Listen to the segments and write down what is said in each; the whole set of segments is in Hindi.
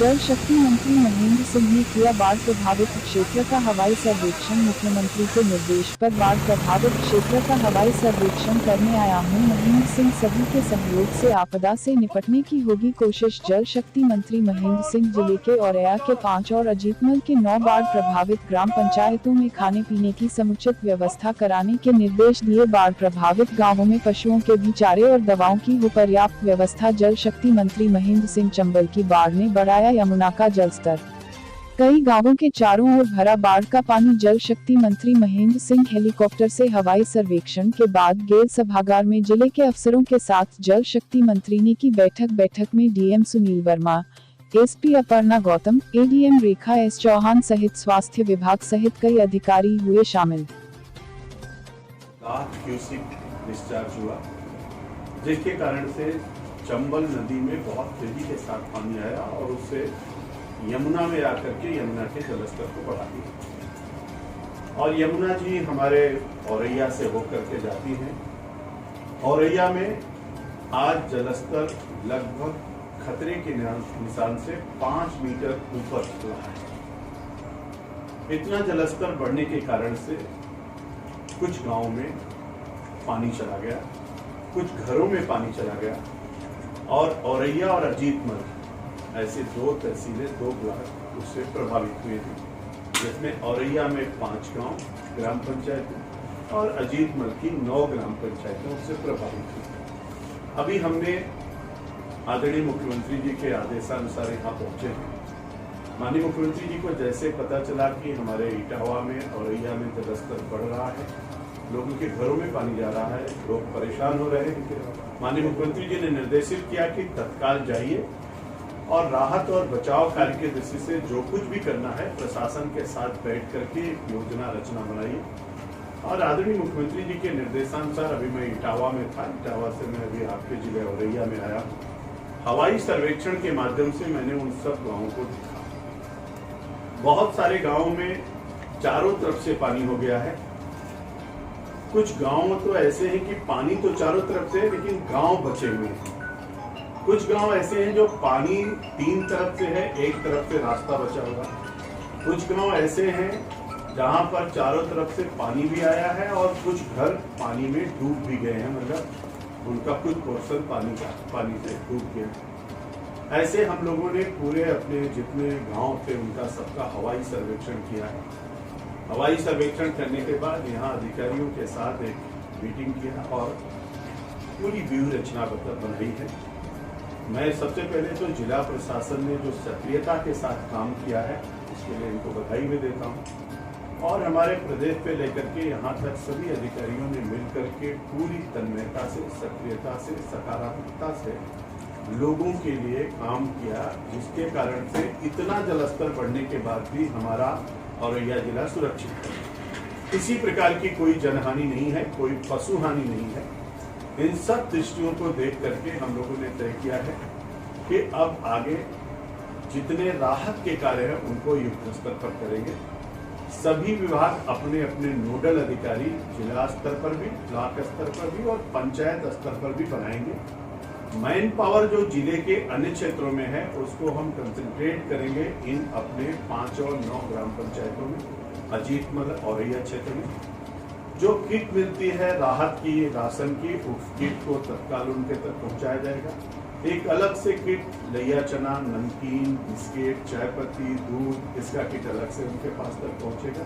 जल शक्ति मंत्री महेंद्र सिंह ने किया बाढ़ प्रभावित क्षेत्र का हवाई सर्वेक्षण। मुख्यमंत्री के निर्देश पर बाढ़ प्रभावित क्षेत्र का हवाई सर्वेक्षण करने आया हूं महेंद्र सिंह। सभी के सहयोग से आपदा से निपटने की होगी कोशिश। जल शक्ति मंत्री महेंद्र सिंह जिले के औरैया के 5 और अजीतमल के 9 बाढ़ प्रभावित ग्राम पंचायतों में खाने पीने की समुचित व्यवस्था कराने के निर्देश दिए। बाढ़ प्रभावित गाँवों में पशुओं के भी चारे और दवाओं की हो पर्याप्त व्यवस्था। जल शक्ति मंत्री महेंद्र सिंह चंबल की बाढ़ ने बढ़ाया यमुना का जलस्तर, कई गांवों के चारों ओर भरा बाढ़ का पानी। जल शक्ति मंत्री महेंद्र सिंह हेलीकॉप्टर से हवाई सर्वेक्षण के बाद गेल सभागार में जिले के अफसरों के साथ जल शक्ति मंत्री ने की बैठक में DM Sunil Verma, SP Aparna Gautam, ADM Rekha S Chauhan सहित स्वास्थ्य विभाग सहित कई अधिकारी हुए शामिल। डिस्चार्ज हुआ जिसके कारण से चंबल नदी में बहुत तेजी के साथ पानी आया और उससे यमुना में आकर के यमुना के जलस्तर को बढ़ा दिया। और यमुना जी हमारे औरैया से होकर के जाती हैं। औरैया में आज जलस्तर लगभग खतरे के निशान से 5 मीटर ऊपर रहा है। इतना जलस्तर बढ़ने के कारण से कुछ गांवों में पानी चला गया, कुछ घरों में पानी चला गया और औरैया और अजीतमल ऐसे 2 तहसीलें 2 ब्लॉक उससे प्रभावित हुए थे, जिसमें औरैया में 5 गांव ग्राम पंचायतें और अजीतमल की 9 ग्राम पंचायतें उससे प्रभावित हुई। अभी हमने आदरणीय मुख्यमंत्री जी के आदेशानुसार यहाँ पहुंचे हैं। माननीय मुख्यमंत्री जी को जैसे पता चला कि हमारे इटावा में औरैया में जलस्तर बढ़ रहा है, लोगों के घरों में पानी जा रहा है, लोग परेशान हो रहे हैं, माननीय मुख्यमंत्री जी ने निर्देशित किया कि तत्काल जाइए और राहत और बचाव कार्य की दृष्टि से जो कुछ भी करना है प्रशासन के साथ बैठ करके योजना रचना बनाइए। और आदरणीय मुख्यमंत्री जी के निर्देशानुसार अभी मैं इटावा में था, इटावा से मैं अभी आपके जिले औरैया में आया। हवाई सर्वेक्षण के माध्यम से मैंने उन सब गाँवों को देखा। बहुत सारे गाँवों में चारों तरफ से पानी हो गया है। कुछ गांव तो ऐसे हैं कि पानी तो चारों तरफ से है लेकिन गांव बचे हुए हैं। कुछ गांव ऐसे हैं जो पानी 3 तरफ से है, एक तरफ से रास्ता बचा हुआ। कुछ गांव ऐसे हैं जहां पर चारों तरफ से पानी भी आया है और कुछ घर पानी में डूब भी गए हैं, मतलब उनका कुछ पोर्शन पानी से डूब गया। ऐसे हम लोगों ने पूरे अपने जितने गाँव थे उनका सबका हवाई सर्वेक्षण किया है। हवाई सर्वेक्षण करने के बाद यहाँ अधिकारियों के साथ एक मीटिंग किया और पूरी व्यूह रचना बनाई है। मैं सबसे पहले तो जिला प्रशासन ने जो सक्रियता के साथ काम किया है उसके लिए इनको बधाई भी देता हूँ। और हमारे प्रदेश पे लेकर के यहाँ तक सभी अधिकारियों ने मिलकर के पूरी तन्मयता से, सक्रियता से, सकारात्मकता से लोगों के लिए काम किया, जिसके कारण से इतना जलस्तर बढ़ने के बाद भी हमारा औरैया जिला सुरक्षित है। किसी प्रकार की कोई जनहानि नहीं है, कोई पशु हानि नहीं है। इन सब दृष्टियों को देख करके हम लोगों ने तय किया है कि अब आगे जितने राहत के कार्य हैं उनको युद्ध स्तर पर करेंगे। सभी विभाग अपने अपने नोडल अधिकारी जिला स्तर पर भी, ब्लॉक स्तर पर भी और पंचायत स्तर पर भी बनाएंगे। मैन पावर जो जिले के अन्य क्षेत्रों में है उसको हम कंसंट्रेट करेंगे इन अपने 5 और 9 ग्राम पंचायतों में, अजीतमल औरैया क्षेत्र में। जो किट मिलती है राहत की, राशन की, उस किट को तत्काल उनके तक पहुंचाया जाएगा। एक अलग से किट लैया चना, नमकीन, बिस्किट, चाय पत्ती, दूध, इसका किट अलग से उनके पास तक पहुंचेगा।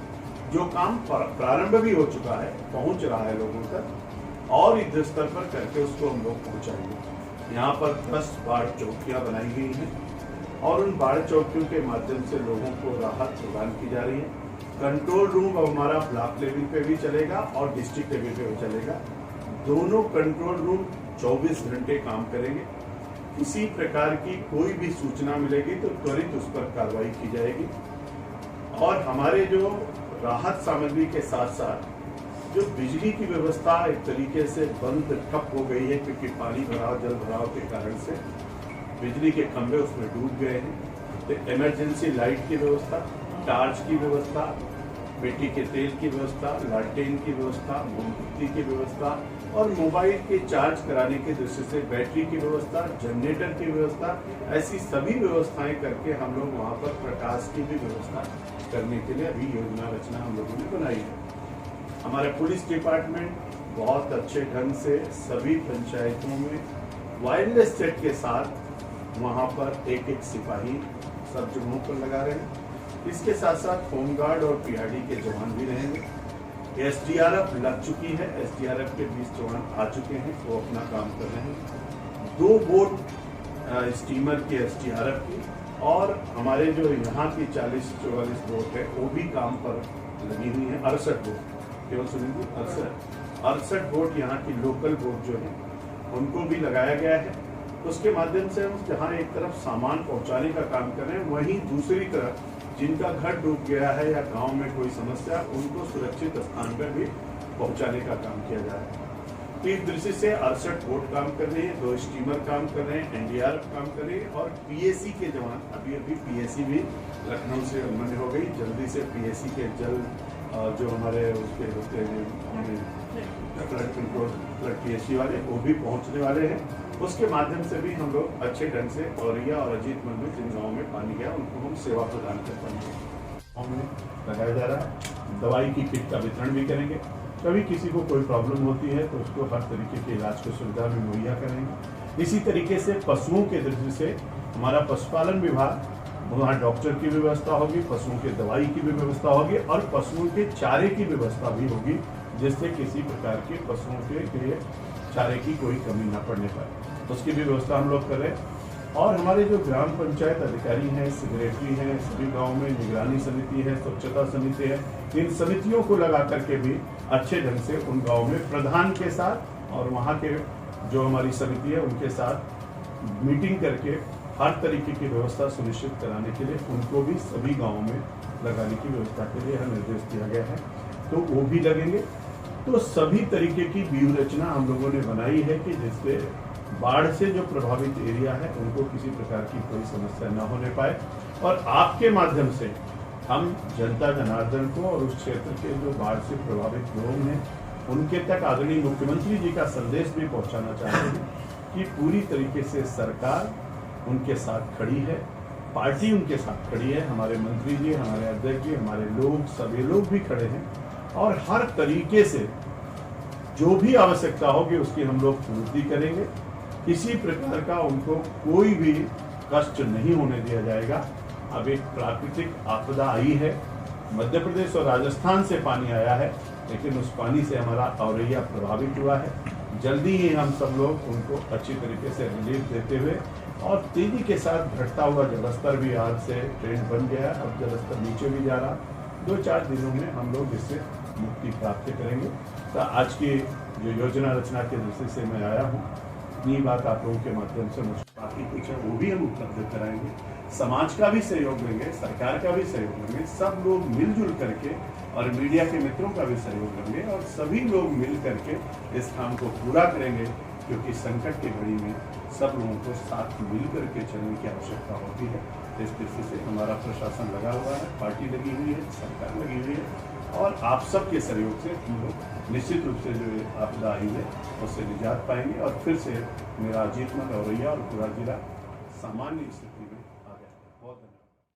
जो काम प्रारंभ भी हो चुका है, पहुंच रहा है लोगों तक और युद्ध स्तर पर करके उसको हम लोग पहुंचाएंगे। यहाँ पर 10 बाढ़ चौकियाँ बनाई गई हैं और उन बाढ़ चौकियों के माध्यम से लोगों को राहत प्रदान की जा रही है। कंट्रोल रूम अब हमारा ब्लॉक लेवल पे भी चलेगा और डिस्ट्रिक्ट लेवल पे भी चलेगा। दोनों कंट्रोल रूम 24 घंटे काम करेंगे। किसी प्रकार की कोई भी सूचना मिलेगी तो त्वरित उस पर कार्रवाई की जाएगी। और हमारे जो राहत सामग्री के साथ साथ जो बिजली की व्यवस्था एक तरीके से बंद ठप हो गई है, क्योंकि पानी भराव, जल भराव के कारण से बिजली के खंभे उसमें डूब गए हैं। तो इमरजेंसी लाइट की व्यवस्था, टार्च की व्यवस्था, मिट्टी के तेल की व्यवस्था, लालटेन की व्यवस्था, मोमबत्ती की व्यवस्था, और मोबाइल के चार्ज कराने की दृष्टि से बैटरी की व्यवस्था, जनरेटर की व्यवस्था, ऐसी सभी व्यवस्थाएं करके हम लोग वहाँ पर प्रकाश की भी व्यवस्था करने के लिए अभी योजना रचना हम लोगों ने बनाई है। हमारा पुलिस डिपार्टमेंट बहुत अच्छे ढंग से सभी पंचायतों में वायरलेस सेट के साथ वहाँ पर एक एक सिपाही सब जगहों पर लगा रहे हैं। इसके साथ साथ होमगार्ड और पीआरडी के जवान भी रहेंगे। एसडीआरएफ लग चुकी है, एसडीआरएफ के 20 जवान आ चुके हैं, वो अपना काम कर रहे हैं। 2 बोट स्टीमर की एसडीआरएफ की और हमारे जो यहाँ की 40-44 बोट है वो भी काम पर लगी हुई है। 68 बोट, केवल सुनिए, 68 बोट यहाँ की लोकल बोट जो है उनको भी लगाया गया है। उसके माध्यम से हम जहाँ एक तरफ सामान पहुँचाने का काम कर रहे हैं, वहीं दूसरी तरफ जिनका घर डूब गया है या गांव में कोई समस्या, उनको सुरक्षित स्थान पर भी पहुंचाने का काम किया जा रहा है। तो इस दृष्टि से 68 बोट काम कर रही है, 2 स्टीमर काम कर रहे हैं, एनडीआरएफ काम कर रही है और पीएसी के जवान अभी पीएसी भी लखनऊ से अनुमति हो गई। जल्दी से पीएसी के जल जो हमारे उसके होते हैं फ्लड कंट्रोल, फ्लड पीएसी वाले, वो भी पहुंचने वाले हैं। उसके माध्यम से भी हम लोग अच्छे ढंग से औरैया और अजीतमल में जिन गाँव में पानी गया उनको हम सेवा प्रदान कर पाएंगे। गाँव में लगाया जा रहा है, दवाई की किट का वितरण भी करेंगे। कभी किसी को कोई प्रॉब्लम होती है तो उसको हर तरीके के इलाज की सुविधा भी मुहैया करेंगे। इसी तरीके से पशुओं के दृष्टि से हमारा पशुपालन विभाग, वहाँ डॉक्टर की व्यवस्था होगी, पशुओं के दवाई की भी व्यवस्था होगी और पशुओं के चारे की व्यवस्था भी होगी, जिससे किसी प्रकार के पशुओं के लिए चारे की कोई कमी न पड़ने पाए, उसकी भी व्यवस्था हम लोग करें। और हमारे जो ग्राम पंचायत अधिकारी हैं, सेक्रेटरी हैं, सभी गांव में निगरानी समिति है, स्वच्छता समिति है, इन समितियों को लगा करके भी अच्छे ढंग से उन गांव में प्रधान के साथ और वहाँ के जो हमारी समिति है उनके साथ मीटिंग करके हर तरीके की व्यवस्था सुनिश्चित कराने के लिए उनको भी सभी गाँवों में लगाने की व्यवस्था के लिए निर्देश दिया गया है, तो वो भी लगेंगे। तो सभी तरीके की व्यूह रचना हम लोगों ने बनाई है कि जिससे बाढ़ से जो प्रभावित एरिया है उनको किसी प्रकार की कोई समस्या न होने पाए और आपके माध्यम से हम जनता जनार्दन को और उस क्षेत्र के जो बाढ़ से प्रभावित लोग हैं उनके तक आदरणीय मुख्यमंत्री जी का संदेश भी पहुंचाना चाहते हैं कि पूरी तरीके से सरकार उनके साथ खड़ी है, पार्टी उनके साथ खड़ी है, हमारे मंत्री जी, हमारे अध्यक्ष जी, हमारे लोग, सभी लोग भी खड़े हैं और हर तरीके से जो भी आवश्यकता होगी उसकी हम लोग पूर्ति करेंगे। किसी प्रकार का उनको कोई भी कष्ट नहीं होने दिया जाएगा। अब एक प्राकृतिक आपदा आई है, मध्य प्रदेश और राजस्थान से पानी आया है, लेकिन उस पानी से हमारा औरैया प्रभावित हुआ है। जल्दी ही हम सब लोग उनको अच्छी तरीके से रिलीफ देते हुए और तेजी के साथ घटता हुआ जलस्तर भी आज से ट्रेंड बन गया है, अब जलस्तर नीचे भी जा रहा। 2-4 दिनों में हम लोग इससे मुक्ति प्राप्त करेंगे। तो आज की जो योजना रचना के दृष्टि से मैं आया हूँ, इतनी बात आप लोगों के माध्यम से मुझे बाकी कुछ है वो भी हम उपलब्ध कराएंगे। समाज का भी सहयोग लेंगे, सरकार का भी सहयोग लेंगे, सब लोग मिलजुल करके और मीडिया के मित्रों का भी सहयोग लेंगे और सभी लोग मिल करके इस काम को पूरा करेंगे, क्योंकि संकट की घड़ी में सब लोगों को साथ मिल करके चलने की आवश्यकता होती है। इस दृष्टि से हमारा प्रशासन लगा हुआ है, पार्टी लगी हुई है, सरकार लगी हुई है और आप सबके सहयोग से हम लोग निश्चित रूप से जो आपदा आई है उससे निजात पाएंगे और फिर से मेरा अजीतमल, औरैया और पूरा जिला सामान्य स्थिति